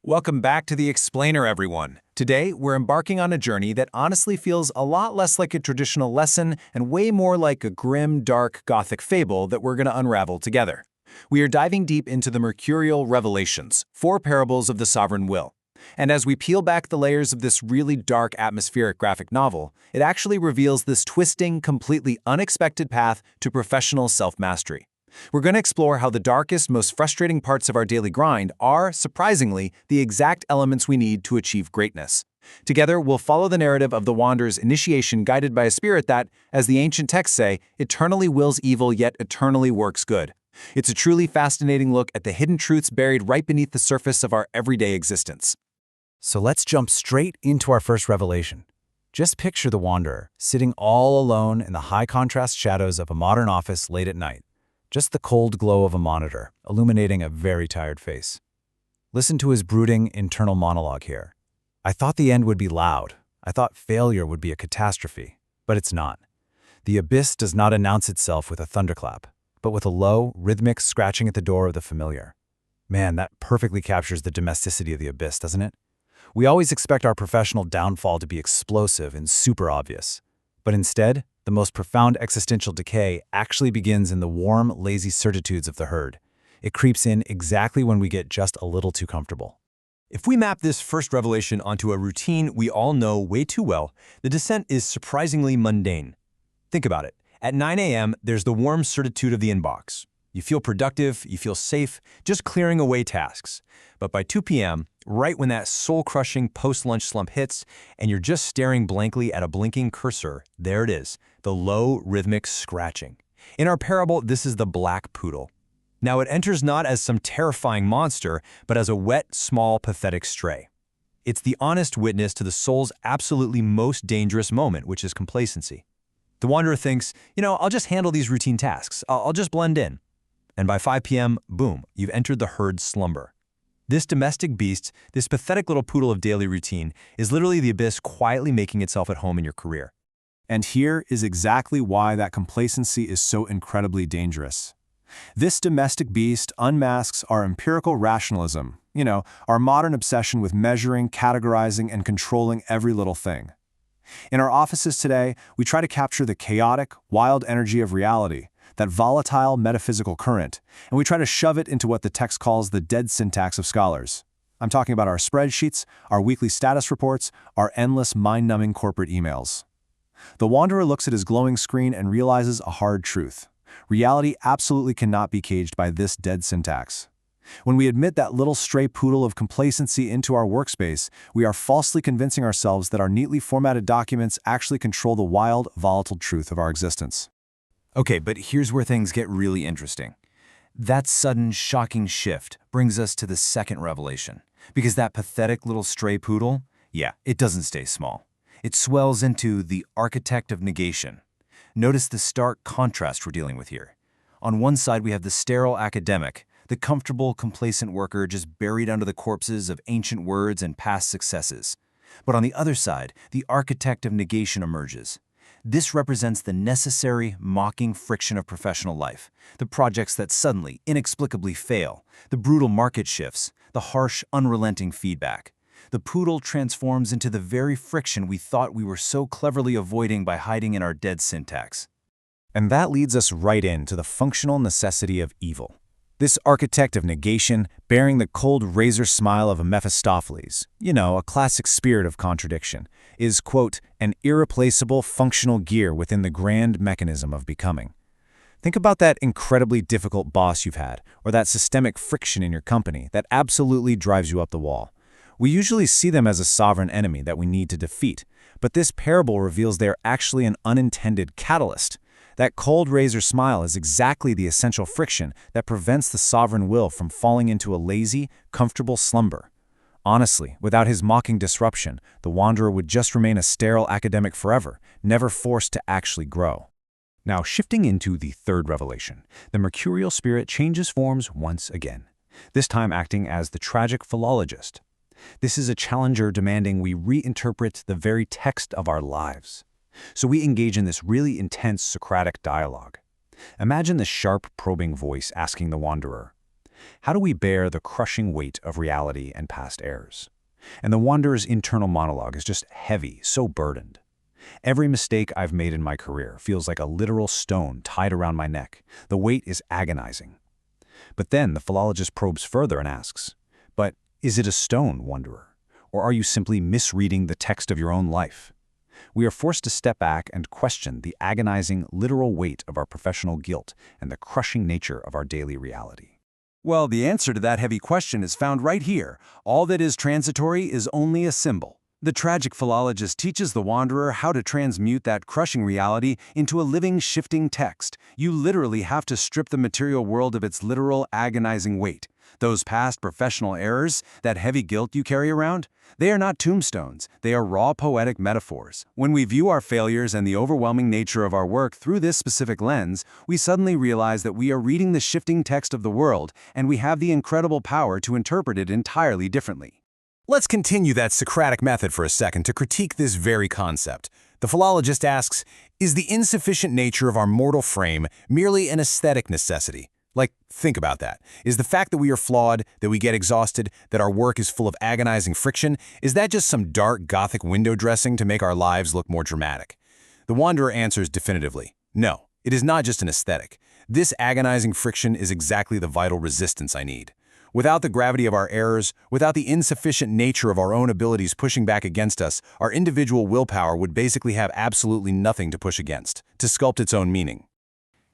Welcome back to The Explainer, everyone. Today, we're embarking on a journey that honestly feels a lot less like a traditional lesson and way more like a grim, dark, gothic fable that we're going to unravel together. We are diving deep into the Mercurial Revelations, 4 parables of the sovereign will. And as we peel back the layers of this really dark, atmospheric graphic novel, it actually reveals this twisting, completely unexpected path to professional self-mastery. We're going to explore how the darkest, most frustrating parts of our daily grind are, surprisingly, the exact elements we need to achieve greatness. Together, we'll follow the narrative of the wanderer's initiation guided by a spirit that, as the ancient texts say, eternally wills evil yet eternally works good. It's a truly fascinating look at the hidden truths buried right beneath the surface of our everyday existence. So let's jump straight into our first revelation. Just picture the wanderer, sitting all alone in the high-contrast shadows of a modern office late at night. Just the cold glow of a monitor, illuminating a very tired face. Listen to his brooding internal monologue here. I thought the end would be loud. I thought failure would be a catastrophe. But it's not. The abyss does not announce itself with a thunderclap, but with a low, rhythmic scratching at the door of the familiar. Man, that perfectly captures the domesticity of the abyss, doesn't it? We always expect our professional downfall to be explosive and super obvious. But instead, the most profound existential decay actually begins in the warm, lazy certitudes of the herd. It creeps in exactly when we get just a little too comfortable. If we map this first revelation onto a routine we all know way too well, the descent is surprisingly mundane. Think about it. At 9 a.m., there's the warm certitude of the inbox. You feel productive, you feel safe, just clearing away tasks. But by 2 p.m., right when that soul-crushing post-lunch slump hits, and you're just staring blankly at a blinking cursor, there it is, the low, rhythmic scratching. In our parable, this is the black poodle. Now, it enters not as some terrifying monster, but as a wet, small, pathetic stray. It's the honest witness to the soul's absolutely most dangerous moment, which is complacency. The wanderer thinks, I'll just handle these routine tasks. I'll just blend in. And by 5 p.m., boom, you've entered the herd's slumber. This domestic beast, this pathetic little poodle of daily routine, is literally the abyss quietly making itself at home in your career. And here is exactly why that complacency is so incredibly dangerous. This domestic beast unmasks our empirical rationalism, our modern obsession with measuring, categorizing, and controlling every little thing. In our offices today, we try to capture the chaotic, wild energy of reality, that volatile metaphysical current, and we try to shove it into what the text calls the dead syntax of scholars. I'm talking about our spreadsheets, our weekly status reports, our endless mind-numbing corporate emails. The wanderer looks at his glowing screen and realizes a hard truth. Reality absolutely cannot be caged by this dead syntax. When we admit that little stray poodle of complacency into our workspace, we are falsely convincing ourselves that our neatly formatted documents actually control the wild, volatile truth of our existence. Okay, but here's where things get really interesting. That sudden, shocking shift brings us to the second revelation. Because that pathetic little stray poodle, it doesn't stay small. It swells into the architect of negation. Notice the stark contrast we're dealing with here. On one side, we have the sterile academic, the comfortable, complacent worker just buried under the corpses of ancient words and past successes. But on the other side, the architect of negation emerges. This represents the necessary, mocking friction of professional life, the projects that suddenly, inexplicably fail, the brutal market shifts, the harsh, unrelenting feedback. The poodle transforms into the very friction we thought we were so cleverly avoiding by hiding in our dead syntax. And that leads us right into the functional necessity of evil. This architect of negation, bearing the cold razor smile of a Mephistopheles, a classic spirit of contradiction, is, quote, an irreplaceable functional gear within the grand mechanism of becoming. Think about that incredibly difficult boss you've had, or that systemic friction in your company that absolutely drives you up the wall. We usually see them as a sovereign enemy that we need to defeat, but this parable reveals they're actually an unintended catalyst. That cold razor smile is exactly the essential friction that prevents the sovereign will from falling into a lazy, comfortable slumber. Honestly, without his mocking disruption, the wanderer would just remain a sterile academic forever, never forced to actually grow. Now, shifting into the third revelation, the mercurial spirit changes forms once again, this time acting as the tragic philologist. This is a challenger demanding we reinterpret the very text of our lives. So we engage in this really intense Socratic dialogue. Imagine the sharp, probing voice asking the wanderer, How do we bear the crushing weight of reality and past errors? And the Wanderer's internal monologue is just heavy, so burdened. Every mistake I've made in my career feels like a literal stone tied around my neck. The weight is agonizing. But then the philologist probes further and asks, but is it a stone, Wanderer? Or are you simply misreading the text of your own life? We are forced to step back and question the agonizing, literal weight of our professional guilt and the crushing nature of our daily reality. Well, the answer to that heavy question is found right here. All that is transitory is only a symbol. The tragic philologist teaches the Wanderer how to transmute that crushing reality into a living, shifting text. You literally have to strip the material world of its literal, agonizing weight. Those past professional errors, that heavy guilt you carry around, they are not tombstones, they are raw poetic metaphors. When we view our failures and the overwhelming nature of our work through this specific lens, we suddenly realize that we are reading the shifting text of the world, and we have the incredible power to interpret it entirely differently. Let's continue that Socratic method for a second to critique this very concept. The philologist asks, is the insufficient nature of our mortal frame merely an aesthetic necessity? Like, think about that. Is the fact that we are flawed, that we get exhausted, that our work is full of agonizing friction, is that just some dark Gothic window dressing to make our lives look more dramatic? The Wanderer answers definitively, no, it is not just an aesthetic. This agonizing friction is exactly the vital resistance I need. Without the gravity of our errors, without the insufficient nature of our own abilities pushing back against us, our individual willpower would basically have absolutely nothing to push against, to sculpt its own meaning.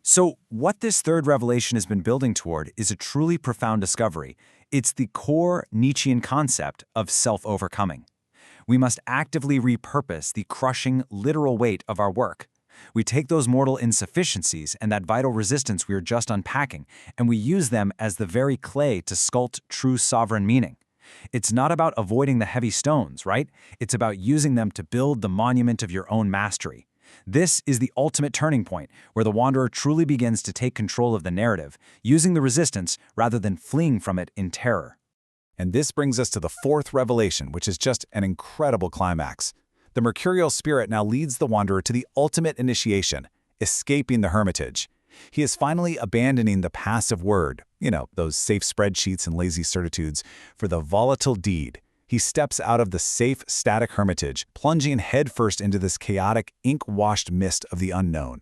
So, what this third revelation has been building toward is a truly profound discovery. It's the core Nietzschean concept of self-overcoming. We must actively repurpose the crushing, literal weight of our work. We take those mortal insufficiencies and that vital resistance we are just unpacking, and we use them as the very clay to sculpt true sovereign meaning. It's not about avoiding the heavy stones, right? It's about using them to build the monument of your own mastery. This is the ultimate turning point, where the Wanderer truly begins to take control of the narrative, using the resistance rather than fleeing from it in terror. And this brings us to the fourth revelation, which is just an incredible climax. The Mercurial spirit now leads the Wanderer to the ultimate initiation, escaping the hermitage. He is finally abandoning the passive word, those safe spreadsheets and lazy certitudes, for the volatile deed. He steps out of the safe, static hermitage, plunging headfirst into this chaotic, ink-washed mist of the unknown.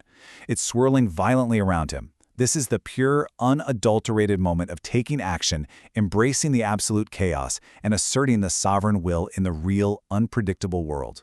It's swirling violently around him. This is the pure, unadulterated moment of taking action, embracing the absolute chaos, and asserting the sovereign will in the real, unpredictable world.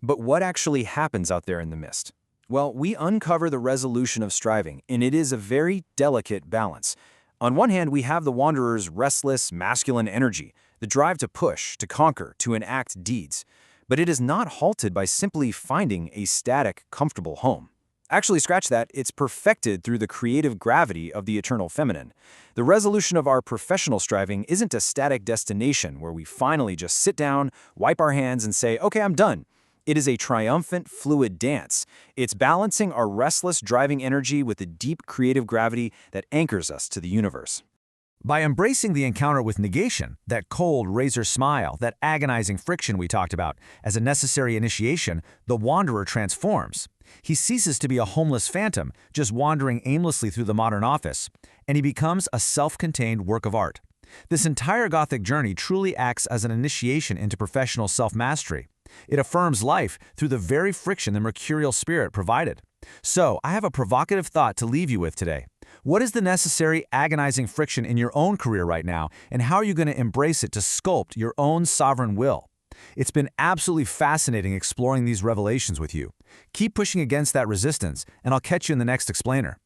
But what actually happens out there in the mist? Well, we uncover the resolution of striving, and it is a very delicate balance. On one hand, we have the Wanderer's restless, masculine energy, the drive to push, to conquer, to enact deeds. But it is not halted by simply finding a static, comfortable home. Actually, scratch that, it's perfected through the creative gravity of the eternal feminine. The resolution of our professional striving isn't a static destination where we finally just sit down, wipe our hands, and say, okay, I'm done. It is a triumphant, fluid dance. It's balancing our restless, driving energy with the deep creative gravity that anchors us to the universe. By embracing the encounter with negation, that cold, razor smile, that agonizing friction we talked about, as a necessary initiation, the Wanderer transforms. He ceases to be a homeless phantom, just wandering aimlessly through the modern office, and he becomes a self-contained work of art. This entire Gothic journey truly acts as an initiation into professional self-mastery. It affirms life through the very friction the Mercurial spirit provided. So, I have a provocative thought to leave you with today. What is the necessary, agonizing friction in your own career right now, and how are you going to embrace it to sculpt your own sovereign will? It's been absolutely fascinating exploring these revelations with you. Keep pushing against that resistance, and I'll catch you in the next explainer.